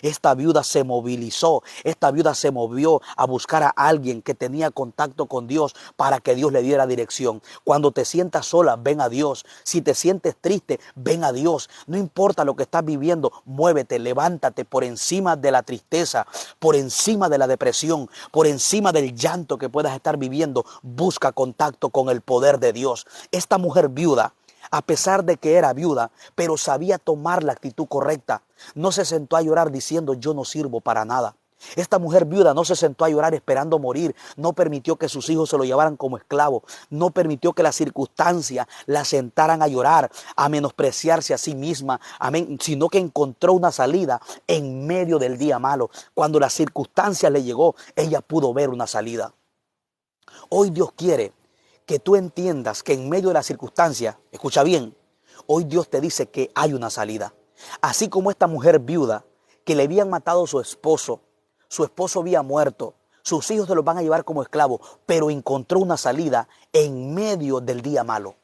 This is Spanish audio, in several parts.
Esta viuda se movilizó, esta viuda se movió a buscar a alguien que tenía contacto con Dios para que Dios le diera dirección. Cuando te sientas sola, ven a Dios. Si te sientes triste, ven a Dios. No importa lo que estás viviendo, muévete, levántate por encima de la tristeza, por encima de la depresión, por encima del llanto que puedas estar viviendo. Busca contacto con el poder de Dios. Esta mujer viuda, a pesar de que era viuda, pero sabía tomar la actitud correcta. No se sentó a llorar diciendo yo no sirvo para nada. Esta mujer viuda no se sentó a llorar esperando morir. No permitió que sus hijos se lo llevaran como esclavo. No permitió que las circunstancias la sentaran a llorar, a menospreciarse a sí misma. Amén. Sino que encontró una salida en medio del día malo. Cuando la circunstancia le llegó, ella pudo ver una salida. Hoy Dios quiere que tú entiendas que en medio de las circunstancias, escucha bien, hoy Dios te dice que hay una salida. Así como esta mujer viuda que le habían matado a su esposo había muerto, sus hijos se los van a llevar como esclavos, pero encontró una salida en medio del día malo.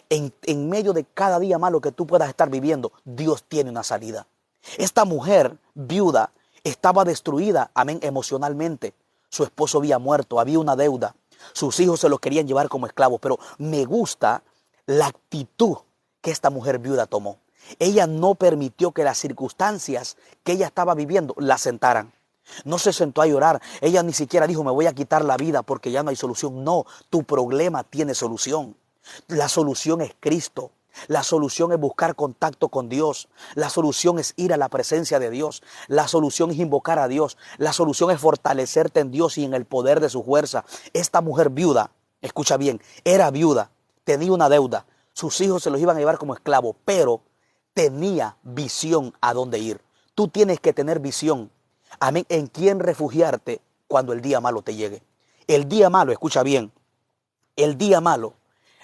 En medio de cada día malo que tú puedas estar viviendo, Dios tiene una salida. Esta mujer viuda estaba destruida, amén, emocionalmente. Su esposo había muerto, había una deuda. Sus hijos se los querían llevar como esclavos, pero me gusta la actitud que esta mujer viuda tomó. Ella no permitió que las circunstancias que ella estaba viviendo la sentaran. No se sentó a llorar. Ella ni siquiera dijo me voy a quitar la vida porque ya no hay solución. No, tu problema tiene solución. La solución es Cristo. La solución es buscar contacto con Dios. La solución es ir a la presencia de Dios. La solución es invocar a Dios. La solución es fortalecerte en Dios y en el poder de su fuerza. Esta mujer viuda, escucha bien, era viuda, tenía una deuda. Sus hijos se los iban a llevar como esclavos, pero tenía visión a dónde ir. Tú tienes que tener visión, amén, en quién refugiarte cuando el día malo te llegue. El día malo, escucha bien, el día malo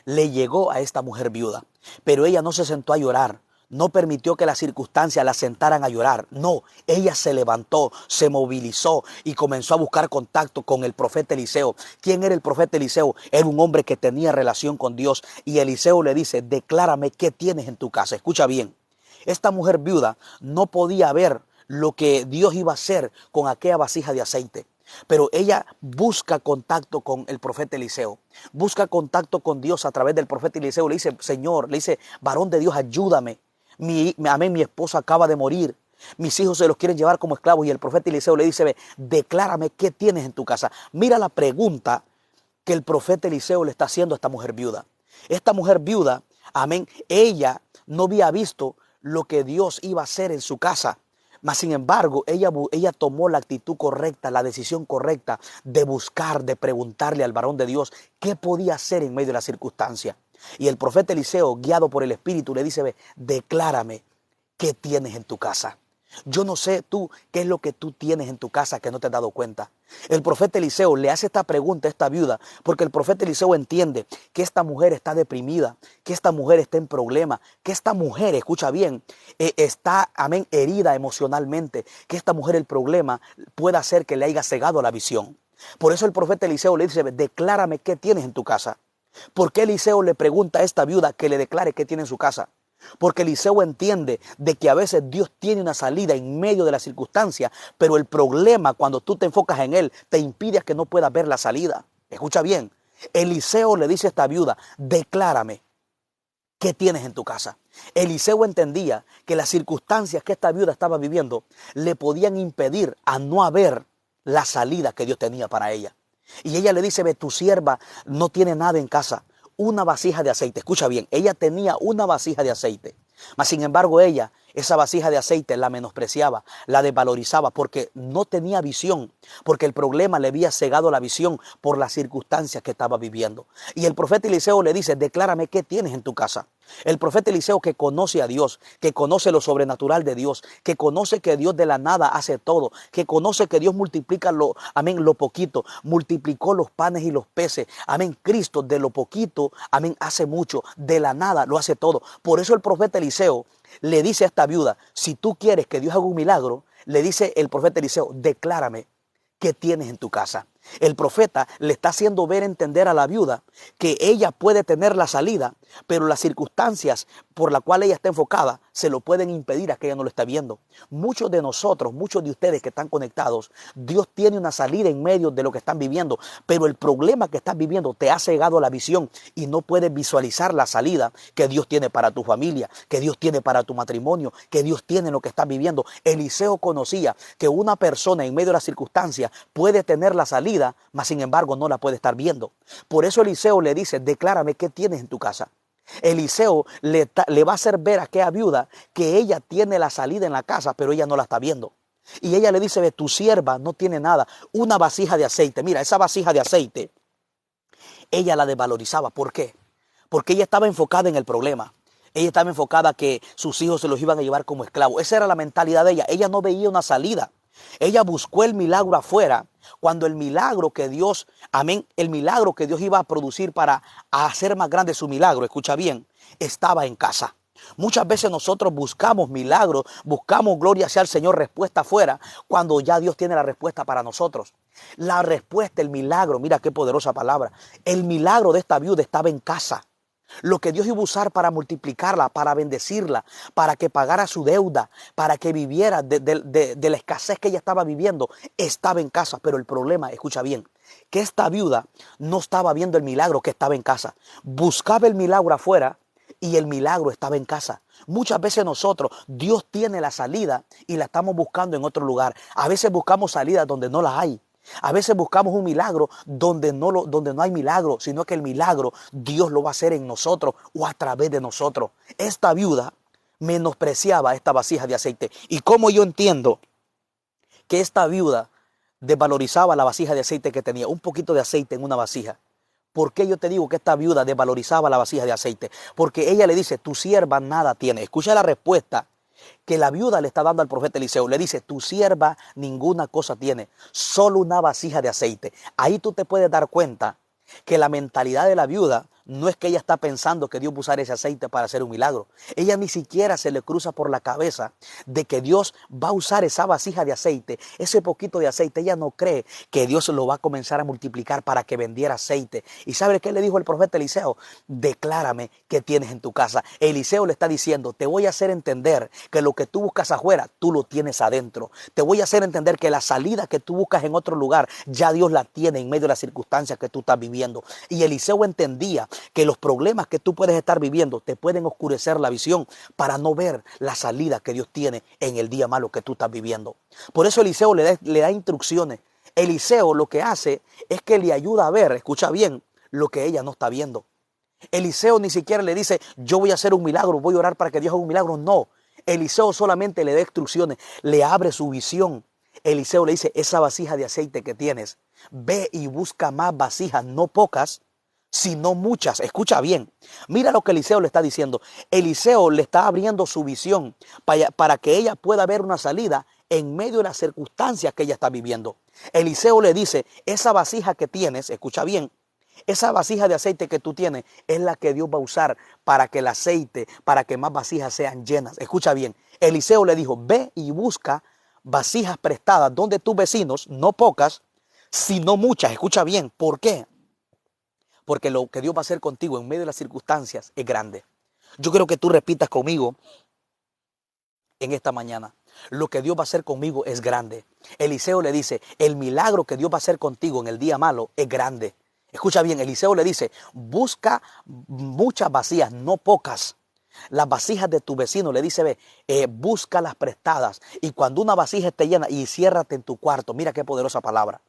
le llegó a esta mujer viuda, pero ella no se sentó a llorar, no permitió que las circunstancias la sentaran a llorar. No, ella se levantó, se movilizó y comenzó a buscar contacto con el profeta Eliseo. ¿Quién era el profeta Eliseo? Era un hombre que tenía relación con Dios y Eliseo le dice, declárame qué tienes en tu casa. Escucha bien, esta mujer viuda no podía ver lo que Dios iba a hacer con aquella vasija de aceite. Pero ella busca contacto con el profeta Eliseo, busca contacto con Dios a través del profeta Eliseo. Le dice, Señor, le dice, varón de Dios, ayúdame. Mi esposo acaba de morir. Mis hijos se los quieren llevar como esclavos. Y el profeta Eliseo le dice, ve, declárame qué tienes en tu casa. Mira la pregunta que el profeta Eliseo le está haciendo a esta mujer viuda. Esta mujer viuda, amén, ella no había visto lo que Dios iba a hacer en su casa. Mas sin embargo, ella tomó la actitud correcta, la decisión correcta de buscar, de preguntarle al varón de Dios qué podía hacer en medio de la circunstancia. Y el profeta Eliseo, guiado por el Espíritu, le dice, ve, declárame qué tienes en tu casa. Yo no sé tú qué es lo que tú tienes en tu casa que no te has dado cuenta. El profeta Eliseo le hace esta pregunta a esta viuda porque el profeta Eliseo entiende que esta mujer está deprimida, que esta mujer está en problema, que esta mujer, escucha bien, está, amén, herida emocionalmente, que esta mujer el problema puede hacer que le haya cegado la visión. Por eso el profeta Eliseo le dice, declárame qué tienes en tu casa. ¿Por qué Eliseo le pregunta a esta viuda que le declare qué tiene en su casa? Porque Eliseo entiende de que a veces Dios tiene una salida en medio de la circunstancia, pero el problema cuando tú te enfocas en él te impide que no puedas ver la salida. Escucha bien, Eliseo le dice a esta viuda, declárame qué tienes en tu casa. Eliseo entendía que las circunstancias que esta viuda estaba viviendo le podían impedir a no haber la salida que Dios tenía para ella. Y ella le dice, ve, tu sierva no tiene nada en casa. Una vasija de aceite. Escucha bien, ella tenía una vasija de aceite. Mas sin embargo ella, esa vasija de aceite la menospreciaba, la desvalorizaba porque no tenía visión, porque el problema le había cegado la visión por las circunstancias que estaba viviendo. Y el profeta Eliseo le dice, declárame qué tienes en tu casa. El profeta Eliseo que conoce a Dios, que conoce lo sobrenatural de Dios, que conoce que Dios de la nada hace todo, que conoce que Dios multiplica lo poquito, multiplicó los panes y los peces, amén, Cristo de lo poquito, amén, hace mucho, de la nada lo hace todo. Por eso el profeta Eliseo le dice a esta viuda, si tú quieres que Dios haga un milagro, le dice el profeta Eliseo, declárame qué tienes en tu casa. El profeta le está haciendo ver, entender a la viuda que ella puede tener la salida, pero las circunstancias por las cuales ella está enfocada se lo pueden impedir a que ella no lo esté viendo. Muchos de nosotros, muchos de ustedes que están conectados, Dios tiene una salida en medio de lo que están viviendo, pero el problema que estás viviendo te ha cegado la visión y no puedes visualizar la salida que Dios tiene para tu familia, que Dios tiene para tu matrimonio, que Dios tiene en lo que estás viviendo. Eliseo conocía que una persona en medio de las circunstancias puede tener la salida, mas sin embargo no la puede estar viendo. Por eso Eliseo le dice, declárame qué tienes en tu casa. Eliseo le va a hacer ver a aquella viuda que ella tiene la salida en la casa, pero ella no la está viendo. Y ella le dice, ve, tu sierva no tiene nada, una vasija de aceite. Mira, esa vasija de aceite, ella la desvalorizaba. ¿Por qué? Porque ella estaba enfocada en el problema. Ella estaba enfocada que sus hijos se los iban a llevar como esclavos. Esa era la mentalidad de ella. Ella no veía una salida. Ella buscó el milagro afuera, cuando el milagro que Dios, amén, el milagro que Dios iba a producir para hacer más grande su milagro, escucha bien, estaba en casa. Muchas veces nosotros buscamos milagros, buscamos gloria hacia el Señor, respuesta afuera, cuando ya Dios tiene la respuesta para nosotros. La respuesta, el milagro, mira qué poderosa palabra, el milagro de esta viuda estaba en casa. Lo que Dios iba a usar para multiplicarla, para bendecirla, para que pagara su deuda, para que viviera de la escasez que ella estaba viviendo, estaba en casa. Pero el problema, escucha bien, que esta viuda no estaba viendo el milagro que estaba en casa. Buscaba el milagro afuera y el milagro estaba en casa. Muchas veces nosotros, Dios tiene la salida y la estamos buscando en otro lugar. A veces buscamos salida donde no la hay. A veces buscamos un milagro donde no hay milagro, sino que el milagro Dios lo va a hacer en nosotros o a través de nosotros. Esta viuda menospreciaba esta vasija de aceite. ¿Y cómo yo entiendo que esta viuda desvalorizaba la vasija de aceite que tenía? Un poquito de aceite en una vasija. ¿Por qué yo te digo que esta viuda desvalorizaba la vasija de aceite? Porque ella le dice, tu sierva nada tiene. Escucha la respuesta que la viuda le está dando al profeta Eliseo. Le dice, tu sierva ninguna cosa tiene, solo una vasija de aceite. Ahí tú te puedes dar cuenta que la mentalidad de la viuda no es que ella está pensando que Dios va a usar ese aceite para hacer un milagro. Ella ni siquiera se le cruza por la cabeza de que Dios va a usar esa vasija de aceite, ese poquito de aceite. Ella no cree que Dios lo va a comenzar a multiplicar para que vendiera aceite. ¿Y sabe qué le dijo el profeta Eliseo? Declárame qué tienes en tu casa. Eliseo le está diciendo, te voy a hacer entender que lo que tú buscas afuera, tú lo tienes adentro. Te voy a hacer entender que la salida que tú buscas en otro lugar, ya Dios la tiene en medio de las circunstancias que tú estás viviendo. Y Eliseo entendía que los problemas que tú puedes estar viviendo te pueden oscurecer la visión para no ver la salida que Dios tiene en el día malo que tú estás viviendo. Por eso Eliseo le da instrucciones. Eliseo lo que hace es que le ayuda a ver, escucha bien, lo que ella no está viendo. Eliseo ni siquiera le dice, yo voy a hacer un milagro, voy a orar para que Dios haga un milagro. No, Eliseo solamente le da instrucciones, le abre su visión. Eliseo le dice, esa vasija de aceite que tienes, ve y busca más vasijas, no pocas, sino muchas. Escucha bien, mira lo que Eliseo le está diciendo. Eliseo le está abriendo su visión para que ella pueda ver una salida en medio de las circunstancias que ella está viviendo. Eliseo le dice, esa vasija que tienes, escucha bien, esa vasija de aceite que tú tienes es la que Dios va a usar para que el aceite, para que más vasijas sean llenas. Escucha bien, Eliseo le dijo, ve y busca vasijas prestadas donde tus vecinos, no pocas, sino muchas. Escucha bien, ¿por qué? Porque lo que Dios va a hacer contigo en medio de las circunstancias es grande. Yo quiero que tú repitas conmigo en esta mañana. Lo que Dios va a hacer conmigo es grande. Eliseo le dice, el milagro que Dios va a hacer contigo en el día malo es grande. Escucha bien, Eliseo le dice, busca muchas vasijas, no pocas. Las vasijas de tu vecino, le dice, ve, busca las prestadas. Y cuando una vasija esté llena, y ciérrate en tu cuarto. Mira qué poderosa palabra.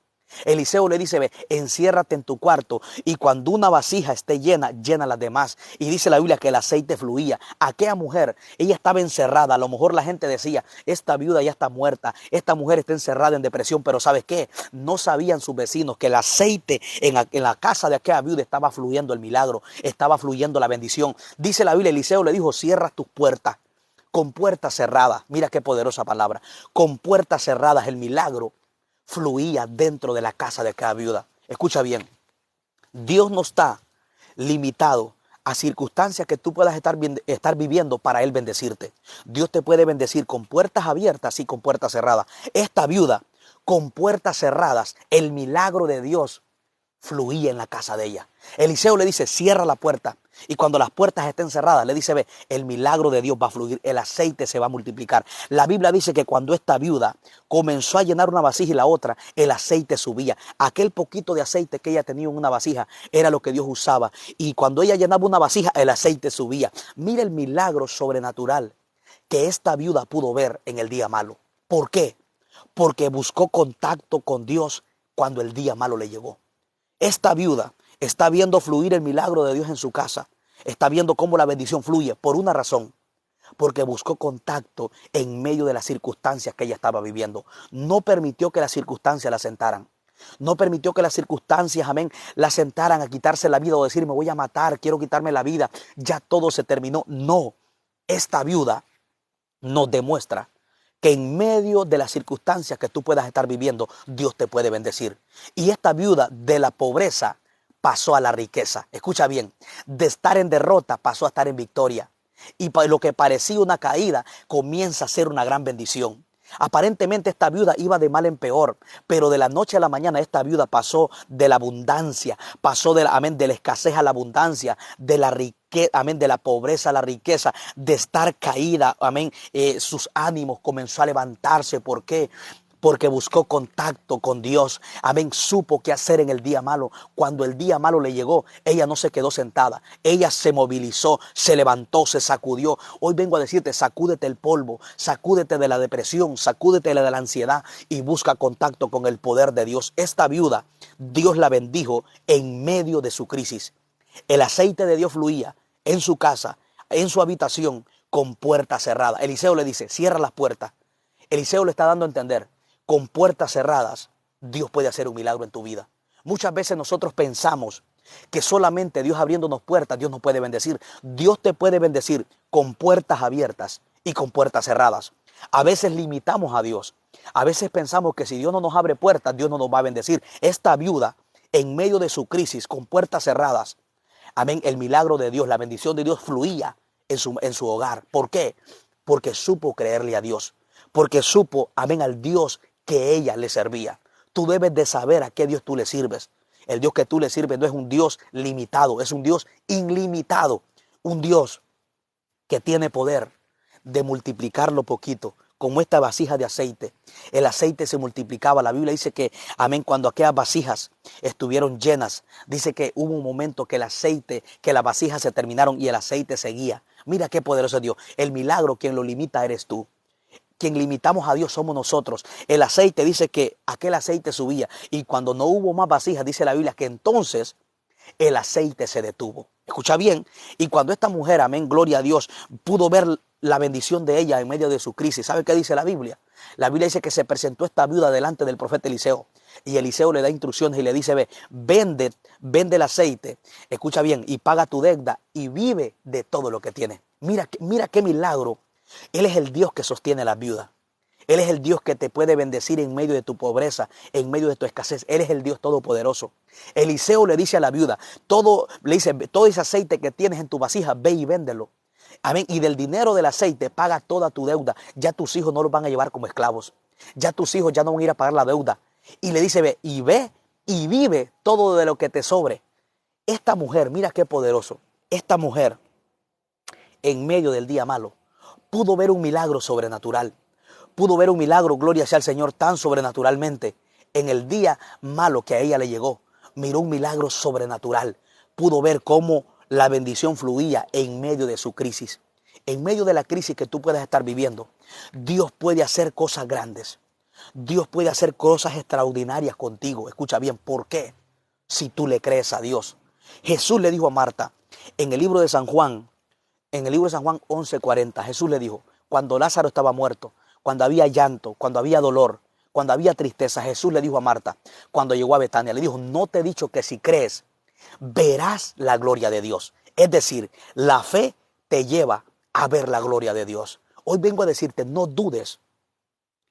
Eliseo le dice, ve, enciérrate en tu cuarto y cuando una vasija esté llena, llena las demás. Y dice la Biblia que el aceite fluía. Aquella mujer, ella estaba encerrada. A lo mejor la gente decía, esta viuda ya está muerta, esta mujer está encerrada en depresión. Pero ¿sabes qué? No sabían sus vecinos que el aceite en la casa de aquella viuda estaba fluyendo el milagro, estaba fluyendo la bendición. Dice la Biblia, Eliseo le dijo, cierra tus puertas. Con puertas cerradas, mira qué poderosa palabra, con puertas cerradas el milagro fluía dentro de la casa de cada viuda. Escucha bien, Dios no está limitado a circunstancias que tú puedas estar viviendo para Él bendecirte. Dios te puede bendecir con puertas abiertas y con puertas cerradas. Esta viuda con puertas cerradas, el milagro de Dios fluía en la casa de ella. Eliseo le dice, cierra la puerta. Y cuando las puertas estén cerradas, le dice, ve, el milagro de Dios va a fluir, el aceite se va a multiplicar. La Biblia dice que cuando esta viuda comenzó a llenar una vasija y la otra, el aceite subía. Aquel poquito de aceite que ella tenía en una vasija era lo que Dios usaba. Y cuando ella llenaba una vasija, el aceite subía. Mira el milagro sobrenatural que esta viuda pudo ver en el día malo. ¿Por qué? Porque buscó contacto con Dios cuando el día malo le llegó. Esta viuda está viendo fluir el milagro de Dios en su casa. Está viendo cómo la bendición fluye por una razón. Porque buscó contacto en medio de las circunstancias que ella estaba viviendo. No permitió que las circunstancias la sentaran. No permitió que las circunstancias, amén, la sentaran a quitarse la vida o decir, me voy a matar, quiero quitarme la vida. Ya todo se terminó. No, esta viuda nos demuestra que en medio de las circunstancias que tú puedas estar viviendo, Dios te puede bendecir. Y esta viuda de la pobreza pasó a la riqueza. Escucha bien, de estar en derrota pasó a estar en victoria. Y lo que parecía una caída comienza a ser una gran bendición. Aparentemente esta viuda iba de mal en peor, pero de la noche a la mañana esta viuda pasó de la abundancia, pasó de la escasez a la abundancia, de la riqueza, amén, de la pobreza a la riqueza, de estar caída, amén, sus ánimos comenzó a levantarse. ¿Por qué? Porque buscó contacto con Dios. Amén. Supo qué hacer en el día malo. Cuando el día malo le llegó, ella no se quedó sentada. Ella se movilizó, se levantó, se sacudió. Hoy vengo a decirte, sacúdete el polvo, sacúdete de la depresión, sacúdete de la ansiedad y busca contacto con el poder de Dios. Esta viuda, Dios la bendijo en medio de su crisis. El aceite de Dios fluía en su casa, en su habitación, con puertas cerradas. Eliseo le dice, cierra las puertas. Eliseo le está dando a entender, con puertas cerradas, Dios puede hacer un milagro en tu vida. Muchas veces nosotros pensamos que solamente Dios abriéndonos puertas, Dios nos puede bendecir. Dios te puede bendecir con puertas abiertas y con puertas cerradas. A veces limitamos a Dios. A veces pensamos que si Dios no nos abre puertas, Dios no nos va a bendecir. Esta viuda, en medio de su crisis, con puertas cerradas, amén, el milagro de Dios, la bendición de Dios fluía en su hogar. ¿Por qué? Porque supo creerle a Dios. Porque supo, amén, al Dios que ella le servía. Tú debes de saber a qué Dios tú le sirves. El Dios que tú le sirves no es un Dios limitado, es un Dios ilimitado. Un Dios que tiene poder de multiplicar lo poquito, como esta vasija de aceite. El aceite se multiplicaba. La Biblia dice que, amén, cuando aquellas vasijas estuvieron llenas, dice que hubo un momento que el aceite, que las vasijas se terminaron y el aceite seguía. Mira qué poderoso es Dios. El milagro, quien lo limita eres tú. Quien limitamos a Dios somos nosotros. El aceite dice que aquel aceite subía y cuando no hubo más vasijas, dice la Biblia que entonces el aceite se detuvo. Escucha bien. Y cuando esta mujer, amén, gloria a Dios, pudo ver la bendición de ella en medio de su crisis, ¿sabe qué dice la Biblia? La Biblia dice que se presentó esta viuda delante del profeta Eliseo. Y Eliseo le da instrucciones y le dice, ve, vende el aceite, escucha bien, y paga tu deuda y vive de todo lo que tienes. Mira qué milagro. Él es el Dios que sostiene a las viudas. Él es el Dios que te puede bendecir en medio de tu pobreza, en medio de tu escasez. Él es el Dios todopoderoso. Eliseo le dice a la viuda, todo ese aceite que tienes en tu vasija, ve y véndelo. Amén. Y del dinero del aceite paga toda tu deuda. Ya tus hijos no los van a llevar como esclavos. Ya tus hijos ya no van a ir a pagar la deuda. Y le dice, ve y vive todo de lo que te sobre. Esta mujer, mira qué poderoso. Esta mujer, en medio del día malo, pudo ver un milagro sobrenatural. Pudo ver un milagro, gloria sea al Señor, tan sobrenaturalmente. En el día malo que a ella le llegó, miró un milagro sobrenatural. Pudo ver cómo la bendición fluía en medio de su crisis. En medio de la crisis que tú puedas estar viviendo, Dios puede hacer cosas grandes. Dios puede hacer cosas extraordinarias contigo. Escucha bien, ¿por qué? Si tú le crees a Dios. Jesús le dijo a Marta, en el libro de San Juan 11:40, Jesús le dijo, cuando Lázaro estaba muerto, cuando había llanto, cuando había dolor, cuando había tristeza, Jesús le dijo a Marta, cuando llegó a Betania, le dijo, no te he dicho que si crees, verás la gloria de Dios. Es decir, la fe te lleva a ver la gloria de Dios. Hoy vengo a decirte, no dudes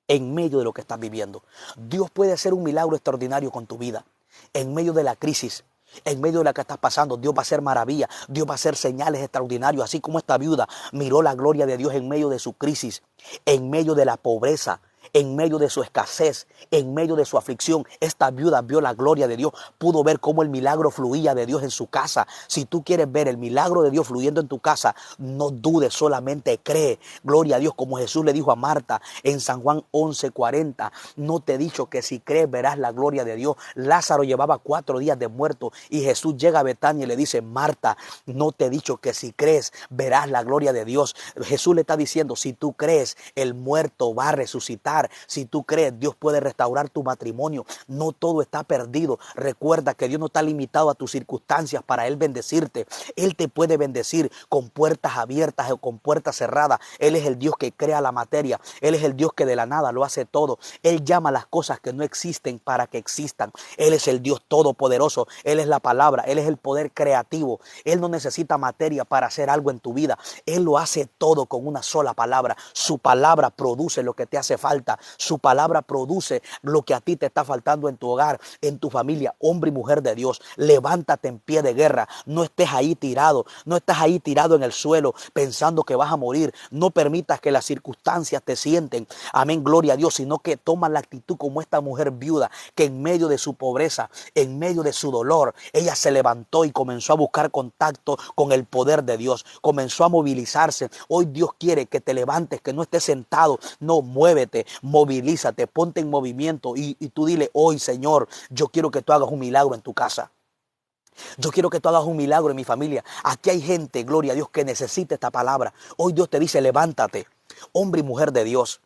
en medio de lo que estás viviendo. Dios puede hacer un milagro extraordinario con tu vida. En medio de la crisis, en medio de la que estás pasando, Dios va a hacer maravilla. Dios va a hacer señales extraordinarias. Así como esta viuda miró la gloria de Dios en medio de su crisis, en medio de la pobreza, en medio de su escasez, en medio de su aflicción. Esta viuda vio la gloria de Dios, pudo ver cómo el milagro fluía de Dios en su casa. Si tú quieres ver el milagro de Dios fluyendo en tu casa, no dudes, solamente cree. Gloria a Dios, como Jesús le dijo a Marta en San Juan 11:40, no te he dicho que si crees verás la gloria de Dios. Lázaro llevaba 4 días de muerto y Jesús llega a Betania y le dice, Marta, no te he dicho que si crees verás la gloria de Dios. Jesús le está diciendo, si tú crees, el muerto va a resucitar. Si tú crees, Dios puede restaurar tu matrimonio. No todo está perdido. Recuerda que Dios no está limitado a tus circunstancias para Él bendecirte. Él te puede bendecir con puertas abiertas o con puertas cerradas. Él es el Dios que crea la materia. Él es el Dios que de la nada lo hace todo. Él llama las cosas que no existen para que existan. Él es el Dios todopoderoso. Él es la palabra. Él es el poder creativo. Él no necesita materia para hacer algo en tu vida. Él lo hace todo con una sola palabra. Su palabra produce lo que te hace falta. Su palabra produce lo que a ti te está faltando en tu hogar, en tu familia. Hombre y mujer de Dios, levántate en pie de guerra. No estés ahí tirado. No estás ahí tirado en el suelo pensando que vas a morir. No permitas que las circunstancias te sienten. Amén, gloria a Dios. Sino que toma la actitud como esta mujer viuda que en medio de su pobreza, en medio de su dolor, ella se levantó y comenzó a buscar contacto con el poder de Dios. Comenzó a movilizarse. Hoy Dios quiere que te levantes, que no estés sentado. No, muévete, movilízate, ponte en movimiento y tú dile, hoy Señor, yo quiero que tú hagas un milagro en tu casa. Yo quiero que tú hagas un milagro en mi familia. Aquí hay gente, gloria a Dios, que necesita esta palabra. Hoy Dios te dice, levántate, hombre y mujer de Dios.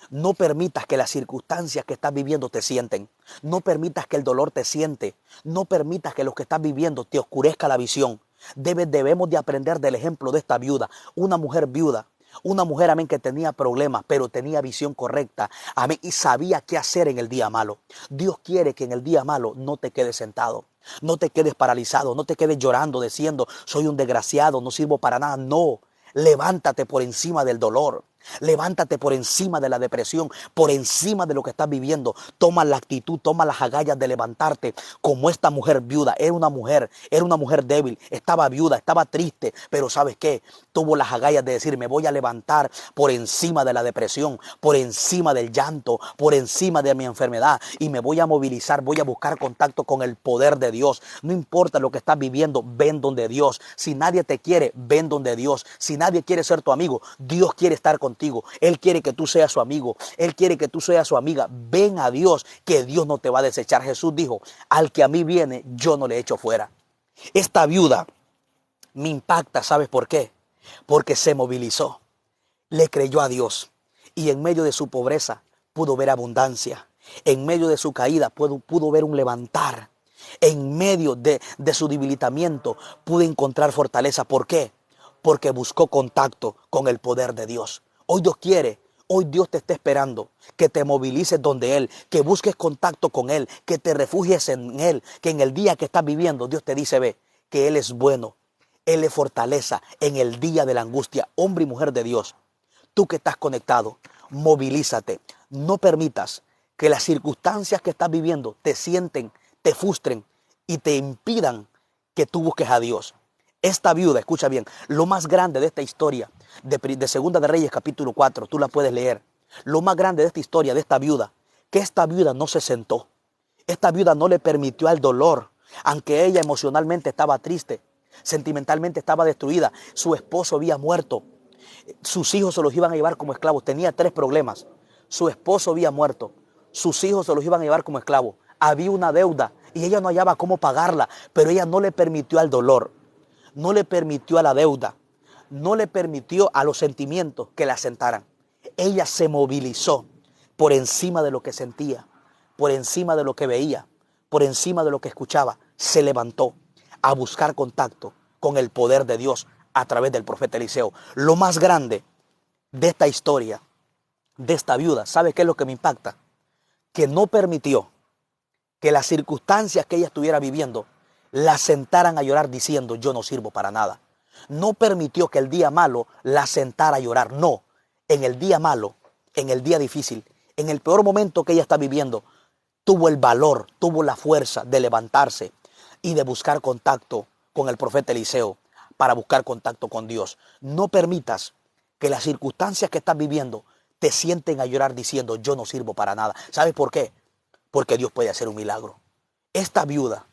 No permitas que las circunstancias que estás viviendo te sienten. No permitas que el dolor te siente. No permitas que lo que estás viviendo te oscurezca la visión. Debemos de aprender del ejemplo de esta viuda. Una mujer viuda. Una mujer, amén, que tenía problemas, pero tenía visión correcta, amén, y sabía qué hacer en el día malo. Dios quiere que en el día malo no te quedes sentado, no te quedes paralizado, no te quedes llorando, diciendo, soy un desgraciado, no sirvo para nada. No, levántate por encima del dolor. Levántate por encima de la depresión, por encima de lo que estás viviendo. Toma la actitud, toma las agallas de levantarte como esta mujer viuda. Era una mujer débil, estaba viuda, estaba triste, pero ¿sabes qué? Tuvo las agallas de decir, me voy a levantar por encima de la depresión, por encima del llanto, por encima de mi enfermedad y me voy a movilizar, voy a buscar contacto con el poder de Dios. No importa lo que estás viviendo, ven donde Dios. Si nadie te quiere, ven donde Dios. Si nadie quiere ser tu amigo, Dios quiere estar contigo. Él quiere que tú seas su amigo. Él quiere que tú seas su amiga. Ven a Dios, que Dios no te va a desechar. Jesús dijo, al que a mí viene, yo no le echo fuera. Esta viuda me impacta, ¿sabes por qué? Porque se movilizó, le creyó a Dios y en medio de su pobreza pudo ver abundancia. En medio de su caída pudo ver un levantar. En medio de su debilitamiento pudo encontrar fortaleza. ¿Por qué? Porque buscó contacto con el poder de Dios. Hoy Dios quiere, hoy Dios te está esperando, que te movilices donde Él, que busques contacto con Él, que te refugies en Él, que en el día que estás viviendo, Dios te dice, ve, que Él es bueno, Él es fortaleza en el día de la angustia. Hombre y mujer de Dios, tú que estás conectado, movilízate. No permitas que las circunstancias que estás viviendo te sienten, te frustren y te impidan que tú busques a Dios. Esta viuda, escucha bien, lo más grande de esta historia, de Segunda de Reyes capítulo 4, tú la puedes leer. Lo más grande de esta historia, de esta viuda, que esta viuda no se sentó. Esta viuda no le permitió al dolor, aunque ella emocionalmente estaba triste, sentimentalmente estaba destruida. Su esposo había muerto, sus hijos se los iban a llevar como esclavos. Tenía 3 problemas. Su esposo había muerto, sus hijos se los iban a llevar como esclavos. Había una deuda y ella no hallaba cómo pagarla, pero ella no le permitió al dolor. No le permitió a la deuda, no le permitió a los sentimientos que la sentaran. Ella se movilizó por encima de lo que sentía, por encima de lo que veía, por encima de lo que escuchaba. Se levantó a buscar contacto con el poder de Dios a través del profeta Eliseo. Lo más grande de esta historia, de esta viuda, ¿sabe qué es lo que me impacta? Que no permitió que las circunstancias que ella estuviera viviendo la sentaran a llorar diciendo, yo no sirvo para nada. No permitió que el día malo la sentara a llorar. No, en el día malo, en el día difícil, en el peor momento que ella está viviendo, tuvo el valor, tuvo la fuerza de levantarse y de buscar contacto con el profeta Eliseo para buscar contacto con Dios. No permitas que las circunstancias que estás viviendo te sienten a llorar diciendo, yo no sirvo para nada. ¿Sabes por qué? Porque Dios puede hacer un milagro. Esta viuda,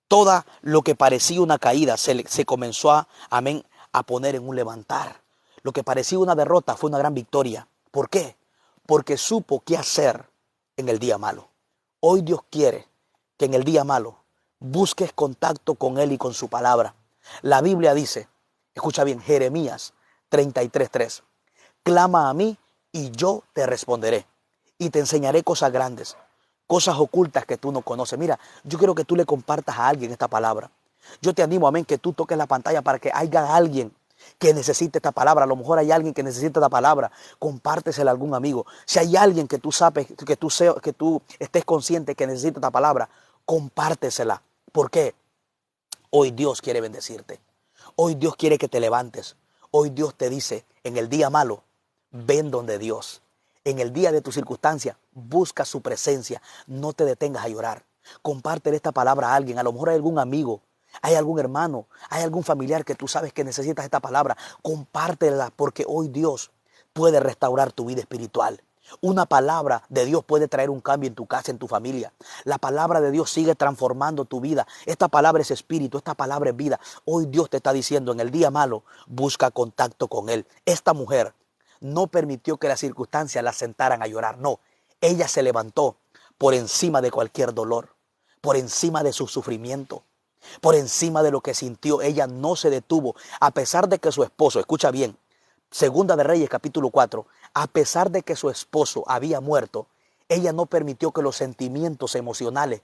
toda lo que parecía una caída se comenzó amén, a poner en un levantar. Lo que parecía una derrota fue una gran victoria. ¿Por qué? Porque supo qué hacer en el día malo. Hoy Dios quiere que en el día malo busques contacto con Él y con su palabra. La Biblia dice, escucha bien, Jeremías 33:3, clama a mí y yo te responderé y te enseñaré cosas grandes, cosas ocultas que tú no conoces. Mira, yo quiero que tú le compartas a alguien esta palabra. Yo te animo, amén, que tú toques la pantalla para que haya alguien que necesite esta palabra. A lo mejor hay alguien que necesita esta palabra. Compártesela a algún amigo. Si hay alguien que tú sabes, que tú estés consciente que necesita esta palabra, compártesela. ¿Por qué? Hoy Dios quiere bendecirte. Hoy Dios quiere que te levantes. Hoy Dios te dice, en el día malo, ven donde Dios. En el día de tu circunstancia, busca su presencia. No te detengas a llorar. Compártele esta palabra a alguien. A lo mejor hay algún amigo, hay algún hermano, hay algún familiar que tú sabes que necesitas esta palabra. Compártela porque hoy Dios puede restaurar tu vida espiritual. Una palabra de Dios puede traer un cambio en tu casa, en tu familia. La palabra de Dios sigue transformando tu vida. Esta palabra es espíritu, esta palabra es vida. Hoy Dios te está diciendo, en el día malo, busca contacto con Él. Esta mujer no permitió que las circunstancias la sentaran a llorar. No, ella se levantó por encima de cualquier dolor, por encima de su sufrimiento, por encima de lo que sintió. Ella no se detuvo, a pesar de que su esposo, escucha bien, Segunda de Reyes capítulo 4, a pesar de que su esposo había muerto, ella no permitió que los sentimientos emocionales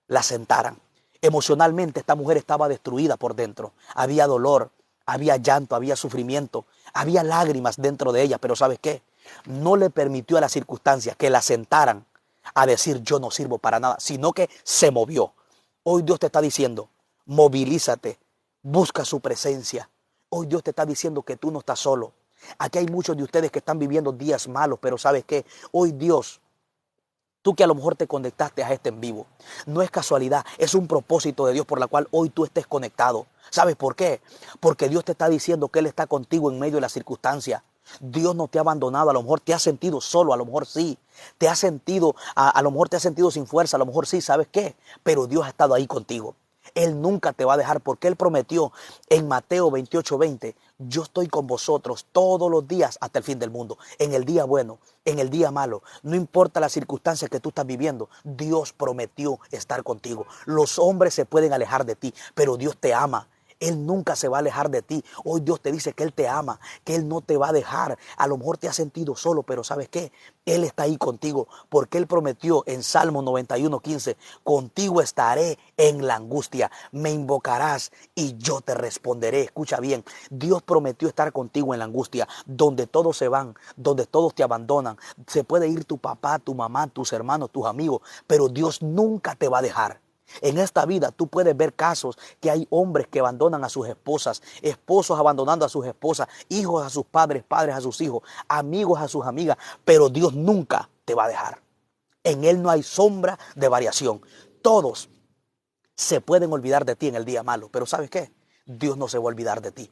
la sentaran. Emocionalmente esta mujer estaba destruida por dentro. Había dolor, había llanto, había sufrimiento, había lágrimas dentro de ella. Pero ¿sabes qué? No le permitió a las circunstancias que la sentaran a decir yo no sirvo para nada, sino que se movió. Hoy Dios te está diciendo, movilízate, busca su presencia. Hoy Dios te está diciendo que tú no estás solo. Aquí hay muchos de ustedes que están viviendo días malos, pero ¿sabes qué? Hoy Dios, tú que a lo mejor te conectaste a este en vivo, no es casualidad, es un propósito de Dios por la cual hoy tú estés conectado. ¿Sabes por qué? Porque Dios te está diciendo que Él está contigo en medio de las circunstancias. Dios no te ha abandonado, a lo mejor te has sentido solo, a lo mejor sí, te has sentido, a lo mejor te has sentido sin fuerza, a lo mejor sí, ¿sabes qué? Pero Dios ha estado ahí contigo. Él nunca te va a dejar porque Él prometió en Mateo 28:20, yo estoy con vosotros todos los días hasta el fin del mundo, en el día bueno, en el día malo, no importa las circunstancias que tú estás viviendo, Dios prometió estar contigo. Los hombres se pueden alejar de ti, pero Dios te ama. Él nunca se va a alejar de ti. Hoy Dios te dice que Él te ama, que Él no te va a dejar. A lo mejor te has sentido solo, pero ¿sabes qué? Él está ahí contigo porque Él prometió en Salmo 91:15, contigo estaré en la angustia, me invocarás y yo te responderé. Escucha bien, Dios prometió estar contigo en la angustia, donde todos se van, donde todos te abandonan. Se puede ir tu papá, tu mamá, tus hermanos, tus amigos, pero Dios nunca te va a dejar. En esta vida tú puedes ver casos que hay hombres que abandonan a sus esposas, esposos abandonando a sus esposas, hijos a sus padres, padres a sus hijos, amigos a sus amigas, pero Dios nunca te va a dejar. En Él no hay sombra de variación. Todos se pueden olvidar de ti en el día malo, pero ¿sabes qué? Dios no se va a olvidar de ti.